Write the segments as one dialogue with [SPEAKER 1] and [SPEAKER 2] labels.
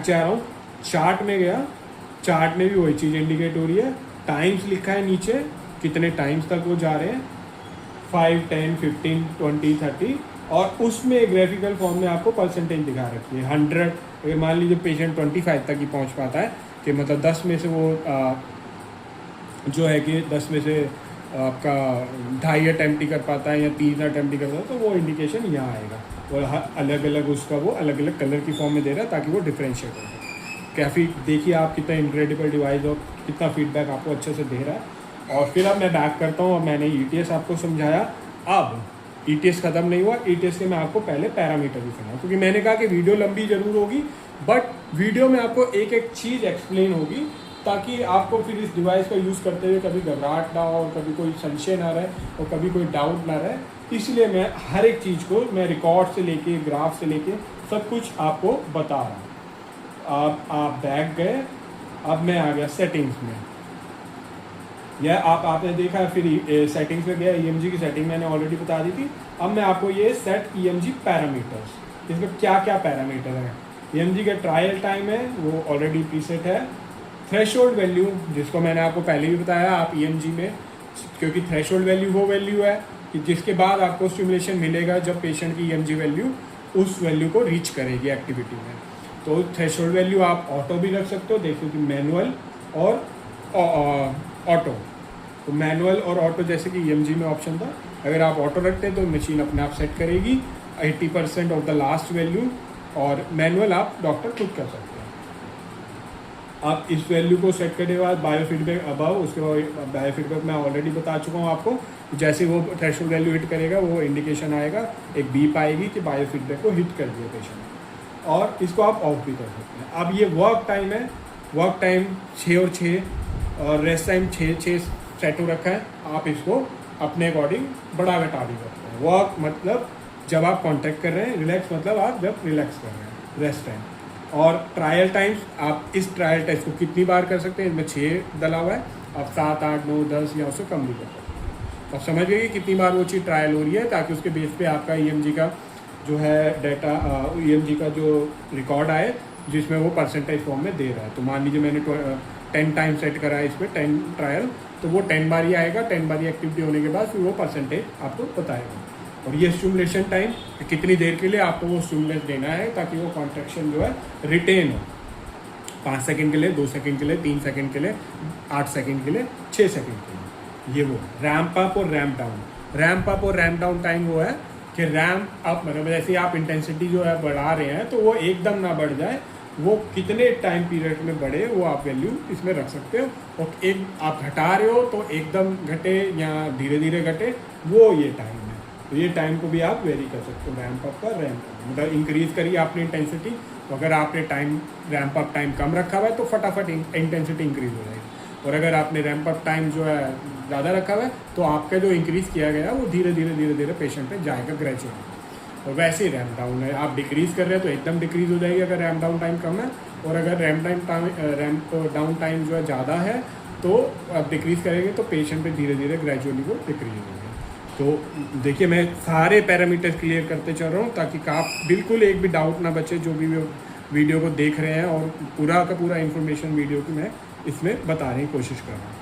[SPEAKER 1] नीचे आ रहा हूँ, चार्ट में गया, चार्ट में भी वही चीज़ इंडिकेट हो रही है, टाइम्स लिखा है नीचे, कितने टाइम्स तक वो जा रहे हैं, 5, 10, 15, 20, 30, और उसमें ग्राफिकल फॉर्म में आपको परसेंटेज दिखा रखी है 100। अगर मान लीजिए पेशेंट 25 तक ही पहुंच पाता है, कि मतलब 10 में से वो जो है कि 10 में से आपका 2.5 अटैम्प्ट ही कर पाता है या 3 अटैम्प्ट ही कर पाता है, तो वो इंडिकेशन यहाँ आएगा, और अलग अलग उसका वो अलग अलग कलर की फॉर्म में दे रहा है ताकि वो डिफ्रेंशिएट हो जाए। काफ़ी देखिए आप कितना इनक्रेडिबल डिवाइस और कितना फीडबैक आपको अच्छे से दे रहा है। और फिर अब मैं बैक करता हूँ, अब मैंने ETS आपको समझाया, अब ETS ख़त्म नहीं हुआ, ETS के मैं आपको पहले पैरामीटर भी सुनाऊँ, क्योंकि मैंने कहा कि वीडियो लंबी ज़रूर होगी, बट वीडियो में आपको एक एक चीज़ एक्सप्लेन होगी, ताकि आपको फिर इस डिवाइस का यूज़ करते हुए कभी घबराहट ना हो, कभी कोई संशय ना रहे और कभी कोई डाउट ना रहे। इसलिए मैं हर एक चीज़ को मैं रिकॉर्ड से लेके ग्राफ से लेके सब कुछ आपको बता रहा हूँ। आप बैक गए, अब मैं आ गया सेटिंग्स में, यह आपने देखा, फिर सेटिंग्स में गया, EMG की सेटिंग मैंने ऑलरेडी बता दी थी। अब मैं आपको ये सेट EMG पैरामीटर्स, इसमें क्या क्या पैरामीटर है। EMG का ट्रायल टाइम है वो ऑलरेडी प्रीसेट है, थ्रेशोल्ड वैल्यू जिसको मैंने आपको पहले भी बताया, आप EMG में, क्योंकि थ्रेशोल्ड वैल्यू वो वैल्यू है कि जिसके बाद आपको स्टिमुलेशन मिलेगा जब पेशेंट की EMG वैल्यू उस वैल्यू को रीच करेगी एक्टिविटी में। तो थ्रेशोल्ड वैल्यू आप ऑटो भी रख सकते हो, देखो कि मैनुअल और ऑटो। तो मैनुअल और ऑटो जैसे कि EMG में ऑप्शन था, अगर आप ऑटो रखते हैं तो मशीन अपने आप सेट करेगी 80% ऑफ द लास्ट वैल्यू, और मैनुअल आप डॉक्टर खुद कर सकते हैं। आप इस वैल्यू को सेट करने के बाद बायोफीडबैक अबव, उसके बाद बायोफीडबैक मैं ऑलरेडी बता चुका हूँ आपको, जैसे वो थ्रेशोल्ड वैल्यू हिट करेगा वो इंडिकेशन आएगा, एक बीप आएगी कि बायोफीडबैक को हिट कर दिया पेशेंट, और इसको आप ऑफ भी कर सकते हैं। अब ये वर्क टाइम है, वर्क टाइम 6 और 6 और रेस्ट टाइम 6 सेट हो रखा है, आप इसको अपने अकॉर्डिंग बढ़ा घटा भी करते हैं। वर्क मतलब जब आप कॉन्टैक्ट कर रहे हैं, रिलैक्स मतलब आप जब रिलैक्स कर रहे हैं, रेस्ट टाइम। और ट्रायल टाइम्स, आप इस ट्रायल टेस्ट को कितनी बार कर सकते हैं, इसमें 6 डला हुआ है, आप 7, 8, 9, 10 या उससे कम भी कर सकते हैं। अब समझ गए कि कितनी बार वो चीज़ ट्रायल हो रही है, ताकि उसके बेस पे आपका EMG का जो है डाटा, EMG का जो रिकॉर्ड आए जिसमें वो परसेंटेज फॉर्म में दे रहा है। तो मान लीजिए मैंने 10 टाइम सेट करा है इस पर 10 ट्रायल, तो वो 10 बार ही आएगा, 10 बार ही एक्टिविटी होने के बाद फिर वो परसेंटेज आपको बताएगा। और ये स्टिमुलेशन टाइम कितनी देर के लिए आपको वो स्टिमुलेट देना है ताकि वो कॉन्ट्रैक्शन जो है रिटेन हो, 5 सेकंड के लिए, 2 सेकंड के लिए, 3 सेकंड के लिए, 8 सेकंड के लिए, 6 सेकंड के लिए। ये वो रैम्प अप और रैम्प डाउन, रैम्प अप और रैम्प डाउन टाइम वो है कि रैम्प अप मतलब जैसे आप इंटेंसिटी जो है बढ़ा रहे हैं तो वो एकदम ना बढ़ जाए, वो कितने टाइम पीरियड में बढ़े वो आप वैल्यू इसमें रख सकते हो। और एक आप घटा रहे हो तो एकदम घटे या धीरे धीरे घटे, वो ये टाइम है। तो ये टाइम को भी आप वेरी कर सकते हो, रैम्प अप का रैम्प डाउन, मतलब इंक्रीज करिए आपने इंटेंसिटी, तो अगर आपने टाइम रैम्प अप टाइम कम रखा हुआ है तो फटाफट इंटेंसिटी इंक्रीज हो जाएगी, और अगर आपने रैम्प अप टाइम जो है ज़्यादा रखा हुआ है तो आपका जो इंक्रीज़ किया गया है वो धीरे धीरे पेशेंट पे जाएगा ग्रेजुअली। और वैसे ही रैम्प डाउन है, आप डिक्रीज़ कर रहे हैं तो एकदम डिक्रीज़ हो जाएगी अगर रैम्प डाउन टाइम कम है, और अगर रैम्प डाउन टाइम जो है ज़्यादा है तो आप डिक्रीज़ करेंगे तो पेशेंट पे धीरे धीरे ग्रेजुअली वो डिक्रीज होगा। तो देखिए मैं सारे पैरामीटर्स क्लियर करते चल रहा हूँ ताकि आप बिल्कुल एक भी डाउट ना बचे जो भी वीडियो को देख रहे हैं, और पूरा का पूरा इन्फॉर्मेशन वीडियो की मैं इसमें बताने की कोशिश कर रहा हूँ।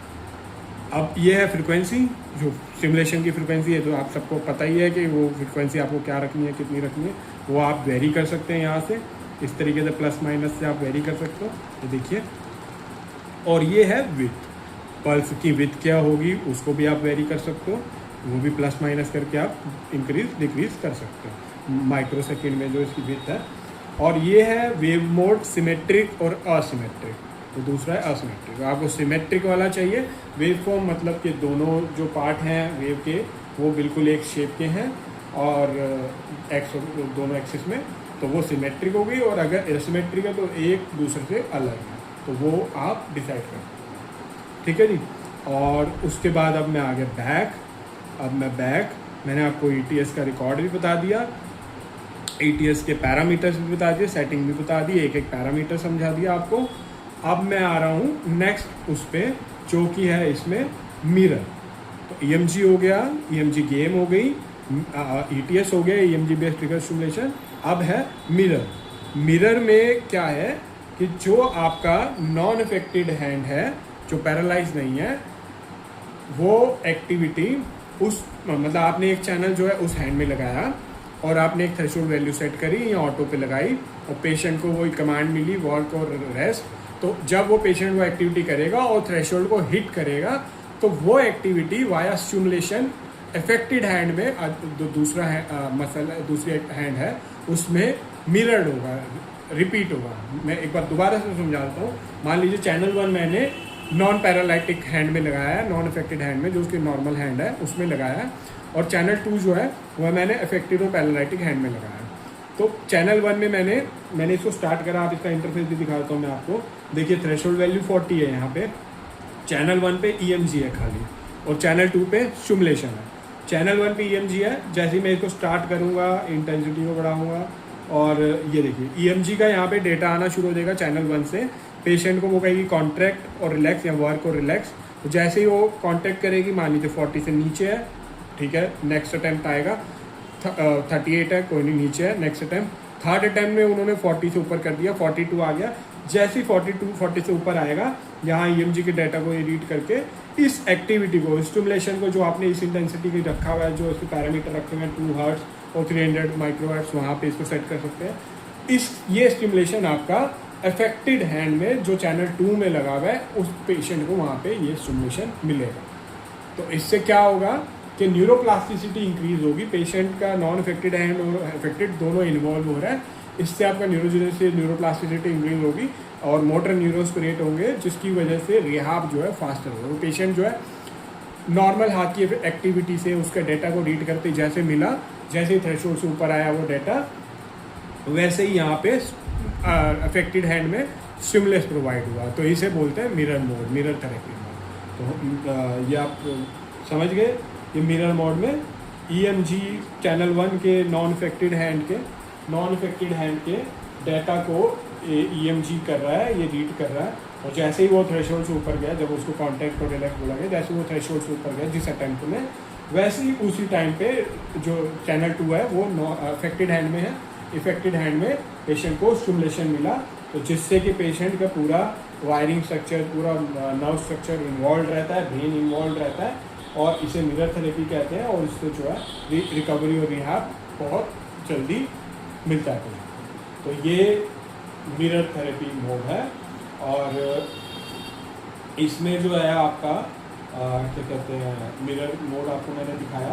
[SPEAKER 1] अब ये है फ्रिक्वेंसी, जो सिमुलेशन की फ्रिक्वेंसी है, तो आप सबको पता ही है कि वो फ्रिक्वेंसी आपको क्या रखनी है, कितनी रखनी है, वो आप वेरी कर सकते हैं यहाँ से, इस तरीके से प्लस माइनस से आप वेरी कर सकते हो। तो देखिए, और ये है विथ, पल्स की विथ क्या होगी उसको भी आप वेरी कर सकते हो, वो भी प्लस माइनस करके आप इंक्रीज डिक्रीज कर सकते हो माइक्रो सेकेंड में जो इसकी विथ है। और ये है वेव मोड, सिमेट्रिक और असिमेट्रिक। तो दूसरा है असिमेट्रिक, आपको सिमेट्रिक वाला चाहिए, वेव फॉर्म मतलब कि दोनों जो पार्ट हैं वेव के वो बिल्कुल एक शेप के हैं और दोनों एक्सिस में, तो वो सिमेट्रिक हो गई। और अगर एसिमेट्रिक है तो एक दूसरे से अलग है, तो वो आप डिसाइड कर सकते हैं, ठीक है जी। और उसके बाद अब मैं आ गया बैक। अब मैं बैक, मैंने आपको ETS का रिकॉर्ड भी बता दिया, ETS के पैरामीटर्स भी बता दिए, सेटिंग भी बता दी, एक एक पैरामीटर समझा दिया आपको। अब मैं आ रहा हूँ नेक्स्ट उस पर, जो कि है इसमें मिरर। तो EMG हो गया, EMG गेम हो गई, ETS हो गया, EMG बेस्ड ट्रिगर स्टिमुलेशन। अब है मिरर। मिरर में क्या है कि जो आपका नॉन अफेक्टेड हैंड है, जो पैरालाइज नहीं है, वो एक्टिविटी उस मतलब आपने एक चैनल जो है उस हैंड में लगाया और आपने एक थ्रेशोल्ड वैल्यू सेट करी या ऑटो पे लगाई और पेशेंट को वो कमांड मिली वर्क और रेस्ट, तो जब वो पेशेंट वो एक्टिविटी करेगा और थ्रेशोल्ड को हिट करेगा तो वो activity via stimulation affected hand में दूसरा दूसरी हैंड है उसमें मिरर्ड होगा, रिपीट होगा। मैं एक बार दोबारा से समझाता हूँ। मान लीजिए चैनल 1 मैंने नॉन पैरालाइटिक हैंड में लगाया है, नॉन अफेक्टेड हैंड में जो उसकी नॉर्मल हैंड है उसमें लगाया है, और चैनल 2 जो है वह मैंने अफेक्टेड और पैरालाइटिक हैंड में लगाया है। तो चैनल 1 में मैंने इसको स्टार्ट करा, आप इसका इंटरफेस भी दिखाता हूँ मैं आपको। देखिए थ्रेशोल्ड वैल्यू 40 है यहाँ पे, चैनल 1 पे EMG है खाली, और चैनल 2 पे स्टिमुलेशन है। चैनल 1 पे EMG है, जैसे ही मैं इसको स्टार्ट करूँगा इंटेंसिटी को बढ़ाऊँगा और ये देखिए EMG का यहाँ पे डेटा आना शुरू हो जाएगा चैनल 1 से। पेशेंट को वो कहेगी कॉन्ट्रैक्ट और रिलैक्स या वर्क और रिलैक्स, तो जैसे ही वो कॉन्ट्रैक्ट करेगी, मान लीजिए 40 से नीचे है, ठीक है, नेक्स्ट अटैम्प्ट आएगा 38 है, कोई नहीं नीचे है, नेक्स्ट अटैम्प्ट। थर्ड अटैम्प्ट में उन्होंने 40 से ऊपर कर दिया, 42 आ गया। जैसे ही 40 से ऊपर आएगा, यहाँ EMG के डाटा को रीड करके इस एक्टिविटी को, स्टिमुलेशन को, जो आपने इस इंटेंसिटी की रखा हुआ है, जो इसके पैरामीटर रखे हुए हैं 2 हर्ट्ज और 300 माइक्रोहर्ट्ज, वहाँ पे इसको सेट कर सकते हैं। ये स्टिमुलेशन आपका अफेक्टेड हैंड में जो चैनल 2 में लगा हुआ है उस पेशेंट को वहाँ पे ये स्टिमुलेशन मिलेगा। तो इससे क्या होगा कि न्यूरोप्लास्टिसिटी इंक्रीज होगी, पेशेंट का नॉन अफेक्टेड हैंड और अफेक्टेड दोनों इन्वॉल्व हो रहा है, इससे आपका न्यूरोप्लास्टिसिटी इंक्रीज होगी और मोटर न्यूरॉन्स क्रिएट होंगे, जिसकी वजह से रिहाब जो है फास्टर होगा। वो पेशेंट जो है नॉर्मल हाथ की एक्टिविटी से उसका डेटा को रीड करते जैसे मिला, जैसे ही थ्रेशोल्ड से ऊपर आया वो डेटा, वैसे ही यहाँ पे अफेक्टेड हैंड में स्टिमुलस प्रोवाइड हुआ। तो इसे बोलते हैं mirror mode, mirror therapy mode. तो ये आप समझ गए, ये मिरर मोड में EMG चैनल 1 के नॉन अफेक्टेड हैंड के डाटा को EMG कर रहा है, ये रीड कर रहा है, और जैसे ही वो थ्रेशोल्ड से ऊपर गया, जब उसको कॉन्टैक्ट और रिलैक्स बोला गया, जैसे वो थ्रेशोल्ड से ऊपर गया जिस अटेम्प्ट में, वैसे ही उसी टाइम पे जो चैनल 2 है वो अफेक्टेड हैंड में है, इफेक्टेड हैंड में पेशेंट को स्टिमुलेशन मिला, तो जिससे कि पेशेंट का पूरा वायरिंग स्ट्रक्चर, पूरा नर्व स्ट्रक्चर इन्वॉल्व रहता है, ब्रेन इन्वॉल्व रहता है, और इसे मिरर थेरेपी कहते हैं, और इससे जो है रिकवरी और रिहैब बहुत जल्दी मिलता है। तो ये मिरर थेरेपी मोड है, और इसमें जो है आपका क्या कहते हैं, मिरर मोड आपको मैंने दिखाया,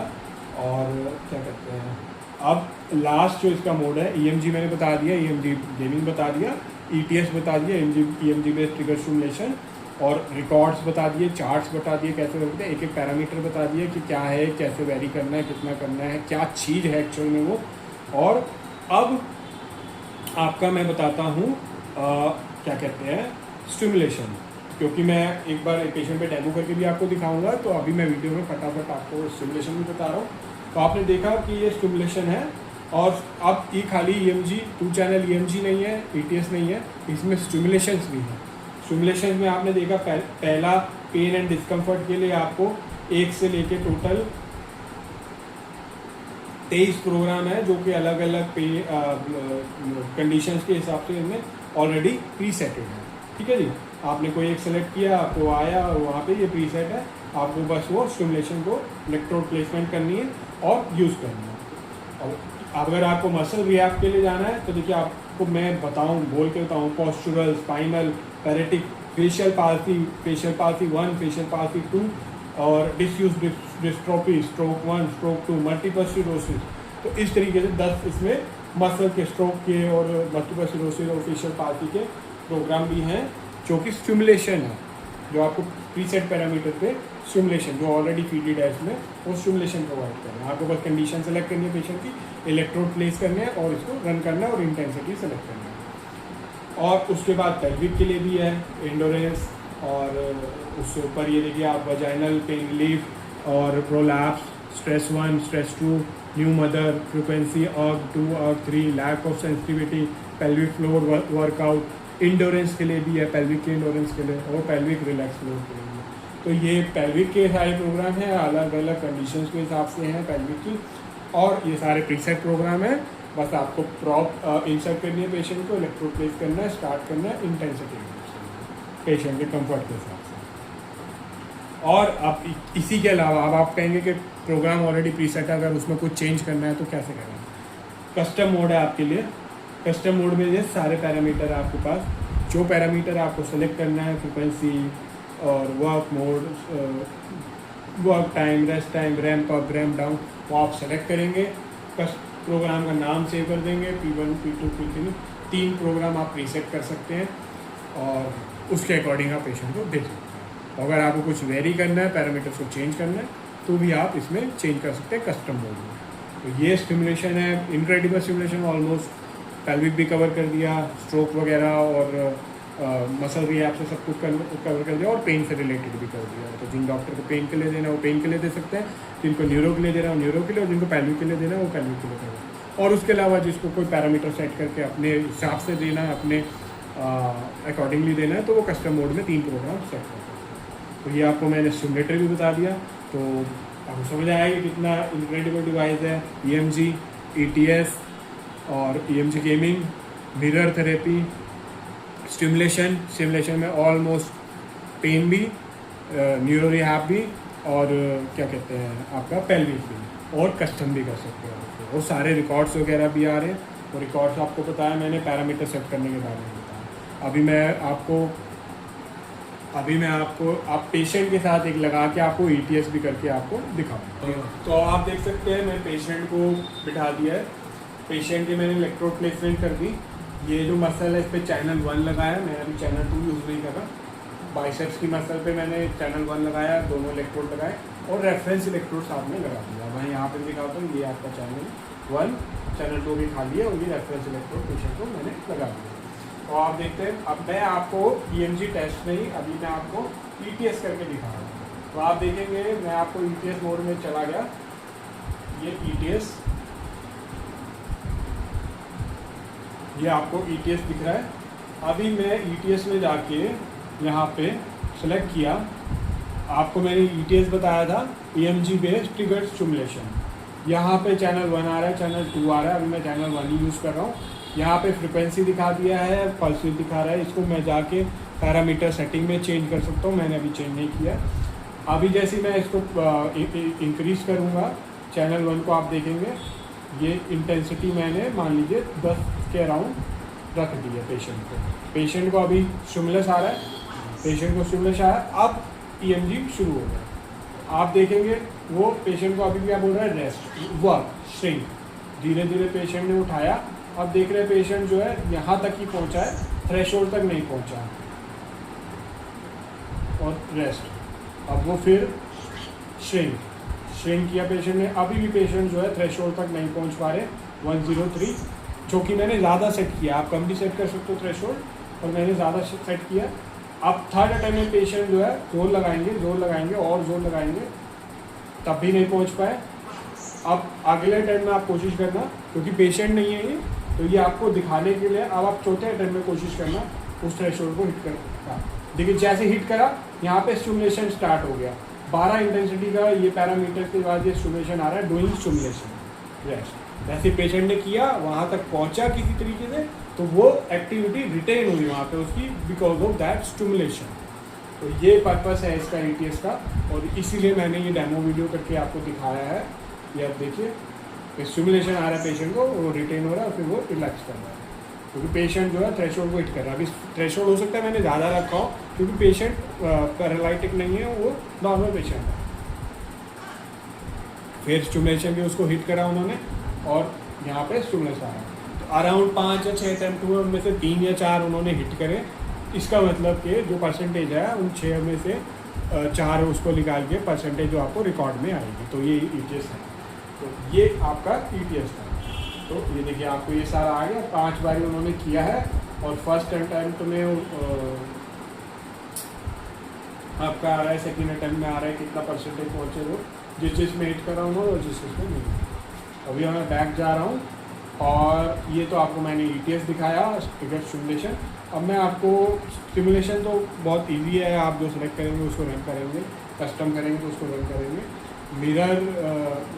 [SPEAKER 1] और क्या कहते हैं, अब लास्ट जो इसका मोड है EMG मैंने बता दिया, EMG गेमिंग बता दिया, ETS बता दिया, EMG बेस्ड ट्रिगर स्टिमुलेशन, और रिकॉर्ड्स बता दिए, चार्ट्स बता दिए कैसे होते हैं, एक एक पैरामीटर बता दिए कि क्या है, कैसे वेरी करना है, कितना करना है, क्या चीज़ है एक्चुअल में वो। और अब आपका मैं बताता हूँ क्या कहते हैं, स्टिमुलेशन, क्योंकि मैं एक बार एक पेशेंट पे डेमो करके भी आपको दिखाऊंगा, तो अभी मैं वीडियो में फटाफट आपको स्टिमुलेशन भी बता रहा हूँ। तो आपने देखा कि ये स्टिमुलेशन है, और अब ये खाली EMG 2 चैनल EMG नहीं है, ETS नहीं है, इसमें स्टिमुलेशंस भी हैं। स्टिमुलेशन में आपने देखा पहला पेन एंड डिस्कम्फर्ट के लिए आपको 1 से लेके टोटल 23 प्रोग्राम है, जो कि अलग अलग कंडीशंस के हिसाब से इनमें ऑलरेडी प्रीसेटेड है। ठीक है जी, आपने कोई एक सेलेक्ट किया, आपको आया और वहाँ पे ये प्रीसेट है, आपको बस वो स्टिमुलेशन को इलेक्ट्रोड प्लेसमेंट करनी है और यूज़ करनी है। और अगर आपको मसल रिहैब के लिए जाना है तो देखिए, आपको मैं बोल के बताऊँ, postural, spinal, paretic, facial palsy 1, facial palsy 2, और diffuse dystrophy stroke 1, stroke 2, multiple sclerosis, तो इस तरीके से 10 इसमें मसल के, स्ट्रोक के और मल्टीपल स्क्लेरोसिस और फेशियल पाल्सी के प्रोग्राम भी हैं, जो कि स्टिमुलेशन है, जो आपको प्रीसेट पैरामीटर पे स्टिमुलेशन जो ऑलरेडी फीडेड है इसमें, वो स्टिमुलेशन प्रोवाइड कर रहे हैं। आपको बस कंडीशन सेलेक्ट करनी है पेशेंट की, इलेक्ट्रोड प्लेस करने हैं और इसको रन करना है और इंटेंसिटी सेलेक्ट करनी है। और उसके बाद पेल्विक के लिए भी है एंडोरेंस, और उससे ऊपर ये देखिए आप वजाइनल पेन रिलीफ और prolapse, stress 1, stress 2, new mother, frequency urge 2, urge 3, lack of sensitivity, pelvic floor workout, endurance के लिए भी है, पेल्विक के इंडोरेंस के लिए, और पेल्विक रिलैक्स फ्लोर के लिए। तो ये पेल्विक के सारे प्रोग्राम हैं, अलग अलग कंडीशंस के हिसाब से हैं पेल्विक की, और ये सारे प्रीसेट प्रोग्राम हैं। बस आपको प्रॉप इंसर्ट करनी है पेशेंट को, इलेक्ट्रोड प्लेस करना है, स्टार्ट करना है, इंटेंसिटी पेशेंट के कंफर्ट के हिसाब से। और अब इसी के अलावा अब आप कहेंगे कि प्रोग्राम ऑलरेडी प्रीसेट है, अगर उसमें कुछ चेंज करना है तो कैसे करेंगे? कस्टम मोड है आपके लिए। कस्टम मोड में ये सारे पैरामीटर है आपके पास। जो पैरामीटर आपको सेलेक्ट करना है, फ्रिक्वेंसी और work mode, work time, rest time, ramp up, ramp down, वो आप सेलेक्ट करेंगे। प्रोग्राम का नाम सेव कर देंगे, P1, P2, P3, 3 प्रोग्राम आप प्रीसेट कर सकते हैं और उसके अकॉर्डिंग आप पेशेंट को दे सकते हैं। अगर आपको कुछ वेरी करना है, पैरामीटर्स को चेंज करना है, तो भी आप इसमें चेंज कर सकते हैं कस्टम मोड में। तो ये स्टिमुलेशन है, इनक्रेडिबल स्टिमुलेशन, ऑलमोस्ट पेल्विक भी कवर कर दिया, स्ट्रोक वगैरह और मसल रिहैब से सब कुछ कवर कर दिया और पेन से रिलेटेड भी कर दिया। तो जिन डॉक्टर को पेन के लिए देना है वो पेन के लिए दे सकते हैं, जिनको न्यूरो के लिए देना है वो न्यूरो के लिए, और जिनको पेल्विक के लिए देना है वो पेल्विक के लिए देना। और उसके अलावा जिसको कोई पैरामीटर सेट करके अपने हिसाब से देना है, अपने अकॉर्डिंगली देना है, तो वो कस्टम मोड में 3 प्रोग्राम सेट कर सकते हैं। तो ये आपको मैंने सिमुलेटर भी बता दिया, तो आपको समझ आया कि कितना इनक्रेडिबल डिवाइस है। EMG, ETS और EMG gaming, mirror therapy, stimulation में ऑलमोस्ट पेन भी, न्यूरो रिहैब भी, और क्या कहते हैं आपका पेल्विक भी, और कस्टम भी कर सकते हैं। और सारे रिकॉर्ड्स वगैरह भी आ रहे हैं, और रिकॉर्ड्स आपको बताया मैंने पैरामीटर सेट करने के बारे में बताया। अभी मैं आपको आप पेशेंट के साथ एक लगा के आपको ETS भी करके आपको दिखाऊंगा। तो आप देख सकते हैं मैं पेशेंट को बिठा दिया है, पेशेंट की मैंने इलेक्ट्रोड प्लेसमेंट कर दी। ये जो मसल है इस पर चैनल 1 लगाया, मैंने अभी चैनल 2 यूज़ नहीं करा। बाइसेप्स की मसल पे मैंने चैनल 1 लगाया, दोनों इलेक्ट्रोड लगाए और रेफरेंस इलेक्ट्रोड साथ में लगा दिया। मैं यहाँ पे दिखाता हूँ, ये आपका चैनल 1, चैनल 2 भी खाली है, और ये रेफरेंस इलेक्ट्रोड पेशेंट को मैंने लगा दिया। और आप देखते हैं अब मैं आपको EMG टेस्ट नहीं, अभी मैं आपको ETS करके दिखा रहा हूँ। तो आप देखेंगे मैं आपको ETS मोड में चला गया, ये ETS, ये आपको ETS दिख रहा है। अभी मैं ETS में जाके यहाँ पे सेलेक्ट किया, आपको मैंने ETS बताया था EMG बेस्ड ट्रिगर स्टिमुलेशन। यहाँ पे चैनल 1 आ रहा है, चैनल 2 आ रहा है, अभी मैं चैनल 1 ही यूज़ कर रहा हूँ। यहाँ पे फ्रिक्वेंसी दिखा दिया है, पल्स विड्थ दिखा रहा है, इसको मैं जाके पैरामीटर सेटिंग में चेंज कर सकता हूँ, मैंने अभी चेंज नहीं किया। अभी जैसे मैं इसको इंक्रीज़ करूँगा चैनल 1 को, आप देखेंगे ये इंटेंसिटी मैंने मान लीजिए 10 के अराउंड रख दी है पेशेंट को अभी स्टिमुलस आ रहा है, पेशेंट को स्टिमुलस आया, अब EMG शुरू हो गया। आप देखेंगे वो पेशेंट को अभी क्या बोल रहा है, रेस्ट, वर्क, श्रिंक। धीरे धीरे पेशेंट ने उठाया, अब देख रहे हैं पेशेंट जो है यहाँ तक ही पहुँचा है, थ्रेशोल्ड तक नहीं पहुँचा, और रेस्ट। अब वो फिर श्रिंक किया पेशेंट ने, अभी भी पेशेंट जो है थ्रेशोल्ड तक नहीं पहुँच पा रहे, 103, जो कि मैंने ज़्यादा सेट किया। आप कम भी सेट कर सकते हो थ्रेशोल्ड, और मैंने ज़्यादा सेट किया। अब थर्ड अटेम्प्ट में पेशेंट जो है जोर लगाएंगे और जोर लगाएंगे, तब भी नहीं पहुंच पाए। अब अगले अटेम्प्ट में आप कोशिश करना, क्योंकि पेशेंट नहीं है ये, तो ये आपको दिखाने के लिए अब आप चौथे अटेम्प्ट में कोशिश करना उस थ्रेशोल्ड को हिट करना। देखिए जैसे हिट करा, यहाँ पे स्टिमुलेशन स्टार्ट हो गया, 12 इंटेंसिटी का ये पैरामीटर के बाद ये स्टिमुलेशन आ रहा है, डूइंग स्टिमुलेशन रेस्ट। जैसे पेशेंट ने किया, वहाँ तक पहुँचा किसी तरीके से, तो वो एक्टिविटी रिटेन हुई वहाँ पे उसकी, बिकॉज ऑफ दैट स्टिमुलेशन। तो ये पर्पस है इसका ETS का, और इसीलिए मैंने ये डेमो वीडियो करके आपको दिखाया है। ये आप देखिए स्टिमुलेशन आ रहा है पेशेंट को, वो रिटेन हो रहा है, फिर वो रिलैक्स कर रहा है, क्योंकि पेशेंट जो है थ्रेशोल्ड को हिट कर रहा है। अभी थ्रेशोल्ड हो सकता है मैंने ज़्यादा रखा हो, क्योंकि पेशेंट पैरालाइटिक नहीं है, वो नॉर्मल पेशेंट है। फिर स्टिमुलेशन भी उसको हिट करा उन्होंने, और यहाँ पे स्टिमुलेशन आ रहा है। तो अराउंड 5 या 6 अटेम्प्ट हुए, उनमें से 3 या 4 उन्होंने हिट करे। इसका मतलब कि जो परसेंटेज है उन 6 में से 4 उसको निकाल के परसेंटेज जो आपको रिकॉर्ड में आएगी। तो ये ETS है, तो ये आपका ETS था। तो ये देखिए आपको ये सारा आ गया, 5 बारी उन्होंने किया है, और फर्स्ट अटेम्प्ट में आपका आ रहा है, सेकेंड अटेम्प्ट में आ रहा है कितना परसेंटेज पहुँचे वो, जिस में हिट कर रहा हूँ और जिस में नहीं। अभी मैं बैक जा रहा हूँ, और ये तो आपको मैंने ETS दिखाया, ट्रिगर स्टिमुलेशन। अब मैं आपको स्टिमुलेशन तो बहुत इजी है, आप जो सेलेक्ट करेंगे उसको रन करेंगे, कस्टम करेंगे तो उसको रन करेंगे। मिरर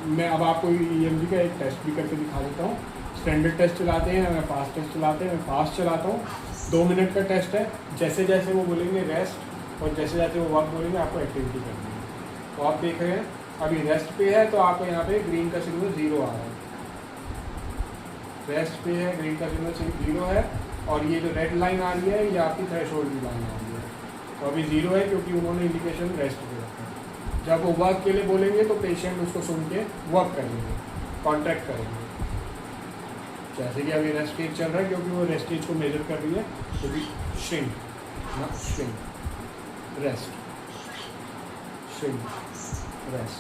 [SPEAKER 1] मैं अब आपको EMG का एक टेस्ट भी करके दिखा देता हूँ। स्टैंडर्ड टेस्ट चलाते हैं या फास्ट टेस्ट चलाते हैं। मैं फास्ट चलाता हूँ, 2 मिनट का टेस्ट है। जैसे जैसे वो बोलेंगे रेस्ट और जैसे जैसे वो वर्क बोलेंगे आपको एक्टिविटी करनी है। तो आप देख रहे हैं अभी रेस्ट पे है तो आपको यहाँ पे ग्रीन का सिग्नल 0 आ रहा है। रेस्ट पे है, ग्रीन का सिग्नल 0 है और ये जो रेड लाइन आ रही है ये आपकी थ्रेशोल्ड की लाइन आ रही है। तो अभी 0 है क्योंकि उन्होंने इंडिकेशन रेस्ट पे रखा है। जब वो वर्क के लिए बोलेंगे तो पेशेंट उसको सुन के वर्क करेंगे, कॉन्ट्रैक्ट करेंगे। जैसे कि अभी रेस्ट स्टेज चल रहा है क्योंकि वो रेस्ट स्टेज को मेजर कर रही है, तो भी shrink, rest, shrink, rest, shrink, rest,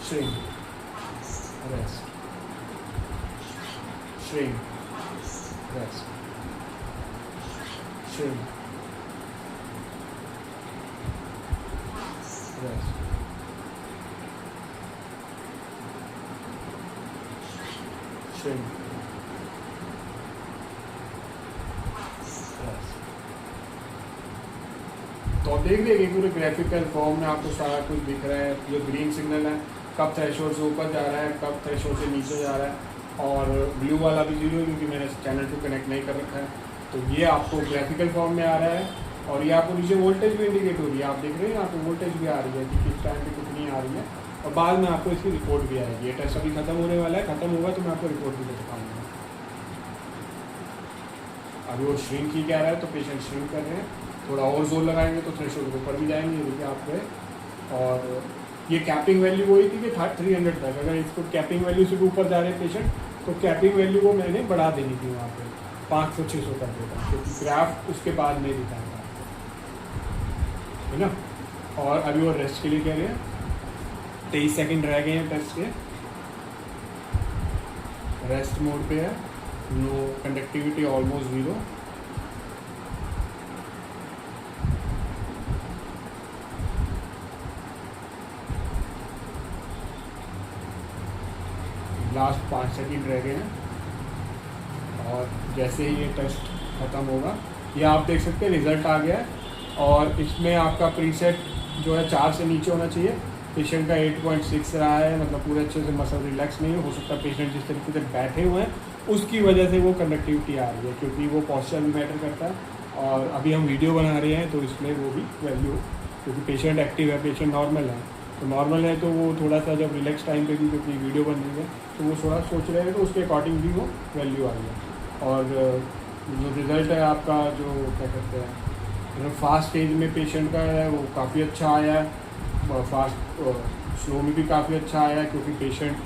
[SPEAKER 1] shrink, rest, shrink, rest, shrink, rest, shrink, तो देख लीजिए पूरे ग्राफिकल फॉर्म में आपको सारा कुछ दिख रहा है। जो ग्रीन सिग्नल है कब थ्रेशोल्ड से ऊपर जा रहा है, कब थ्रेशोल्ड से नीचे जा रहा है, और ब्लू वाला भी 0 है क्योंकि मैंने चैनल को कनेक्ट नहीं कर रखा है। तो ये आपको ग्राफिकल फॉर्म में आ रहा है और ये आपको नीचे वोल्टेज भी इंडिकेट हो रही है। आप देख रहे हैं यहाँ पे वोल्टेज भी आ रही है कि किस टाइम पे कितनी आ रही है और बाद में आपको इसकी रिपोर्ट भी आएगी। ये टेस्ट अभी खत्म होने वाला है, खत्म होगा तो मैं आपको रिपोर्ट भी दे पाऊँगा। अभी वो श्रिंक ही कह रहा है तो पेशेंट श्रिंक कर रहे हैं। थोड़ा और जोर लगाएंगे तो थ्रेशोल्ड के ऊपर भी जाएंगे, देखिए आप गए। और ये कैपिंग वैल्यू वही थी कि 300 तक, अगर इसको कैपिंग वैल्यू से भी ऊपर जा रहे हैं पेशेंट तो कैपिंग वैल्यू को मैंने बढ़ा देनी थी वहाँ पे 500-600 कर देता, क्योंकि ग्राफ उसके बाद नहीं दिखाएगा, है ना। और अभी वो रेस्ट के लिए कह रहे हैं, 23 सेकेंड रह गए हैं टेस्ट के। रेस्ट मोड पे है, no conductivity almost 0। Last 5 second रह गए हैं और जैसे ही ये टेस्ट ख़त्म होगा ये आप देख सकते हैं रिज़ल्ट आ गया है। और इसमें आपका प्रीसेट जो है 4 से नीचे होना चाहिए। पेशेंट का 8.6 रहा है, मतलब पूरे अच्छे से मसल रिलैक्स नहीं हो सकता। पेशेंट जिस तरीके से बैठे हुए हैं उसकी वजह से वो कंडक्टिविटी आ रही है, क्योंकि वो पॉस्चर भी मैटर करता है। और अभी हम वीडियो बना रहे हैं तो इसमें वो भी वैल्यू, क्योंकि पेशेंट एक्टिव है, पेशेंट नॉर्मल है, तो नॉर्मल है तो वो थोड़ा सा जब रिलैक्स टाइम पे भी, क्योंकि वीडियो बन रही है तो वो थोड़ा सोच रहे हैं तो उसके अकॉर्डिंग भी वो वैल्यू आ रही है। और जो रिज़ल्ट है आपका, जो क्या कहते हैं, फास्ट स्टेज में पेशेंट का है वो काफ़ी अच्छा आया है। फास्ट स्लो में भी काफ़ी अच्छा आया है, क्योंकि पेशेंट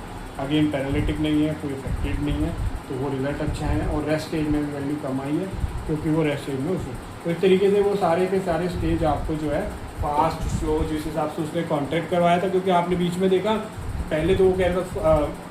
[SPEAKER 1] अगेन पैरालिटिक नहीं है, कोई इफेक्टेड नहीं है, तो वो रिज़ल्ट अच्छा है। और रेस्ट स्टेज में भी वैल्यू कम आई है क्योंकि वो रेस्ट स्टेज में उसमें, तो इस तरीके से वो सारे के सारे स्टेज आपको जो है फास्ट स्लो जिस हिसाब से उसने कॉन्ट्रैक्ट करवाया था, क्योंकि आपने बीच में देखा पहले तो वो कह रहा था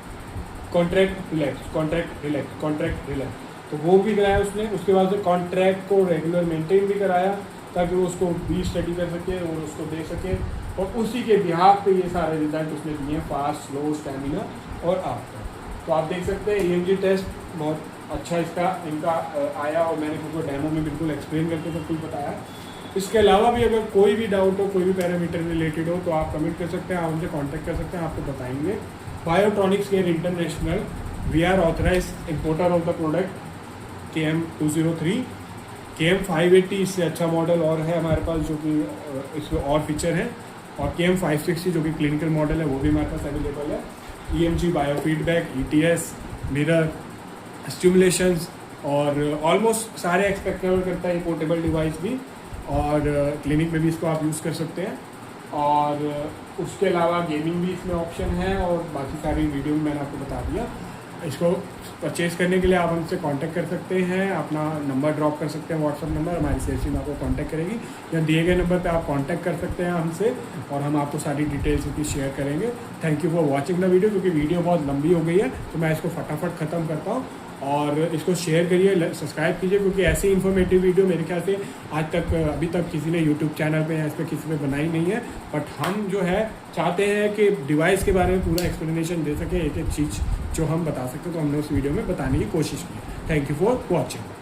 [SPEAKER 1] contract relax, contract relax, contract relax, तो वो भी कराया उसने। उसके बाद से कॉन्ट्रैक्ट को रेगुलर मेंटेन भी कराया ताकि वो उसको भी स्टडी कर सके और उसको दे सके, और उसी के बिहाफ पे ये सारे रिजल्ट उसने दिए, फास्ट, स्लो, स्टेमिना और आफ्टर। तो आप देख सकते हैं EMG टेस्ट बहुत अच्छा इनका आया, और मैंने उनको डेमो में बिल्कुल एक्सप्लेन करके सब कुछ बताया। इसके अलावा भी अगर कोई भी डाउट हो, कोई भी पैरामीटर रिलेटेड हो, तो आप कमेंट कर सकते हैं, आप हमसे कांटेक्ट कर सकते हैं, आपको बताएंगे। Biotronix care international, we are authorized importer of the product KM203, KM580 इससे अच्छा मॉडल और है हमारे पास, जो कि इसमें और फीचर हैं, और KM560 जो कि क्लिनिकल मॉडल है वो भी हमारे पास अवेलेबल है। EMG, biofeedback, ETS, mirror, stimulations और ऑलमोस्ट सारे एक्सपेक्ट करता है, पोर्टेबल डिवाइस भी, और क्लिनिक में भी इसको आप यूज़ कर सकते हैं। और उसके अलावा गेमिंग भी इसमें ऑप्शन है, और बाकी सारी वीडियो में मैंने आपको बता दिया। इसको परचेज़ करने के लिए आप हमसे कांटेक्ट कर सकते हैं, अपना नंबर ड्रॉप कर सकते हैं, व्हाट्सअप नंबर, हमारी सेल्स टीम आपको कांटेक्ट करेगी, या दिए गए नंबर पे आप कांटेक्ट कर सकते हैं हमसे, और हम आपको सारी डिटेल्स इसकी शेयर करेंगे। Thank you for watching the video, क्योंकि वीडियो बहुत लंबी हो गई है तो मैं इसको फटाफट ख़त्म करता हूँ। और इसको शेयर करिए, सब्सक्राइब कीजिए, क्योंकि ऐसी इन्फॉर्मेटिव वीडियो मेरे ख्याल से आज तक अभी तक किसी ने यूट्यूब चैनल पे या इस पर किसी पे बनाई नहीं है। बट हम जो है चाहते हैं कि डिवाइस के बारे में पूरा एक्सप्लेनेशन दे सके, एक एक चीज़ जो हम बता सकते, तो हमने उस वीडियो में बताने की कोशिश की। Thank you for watching.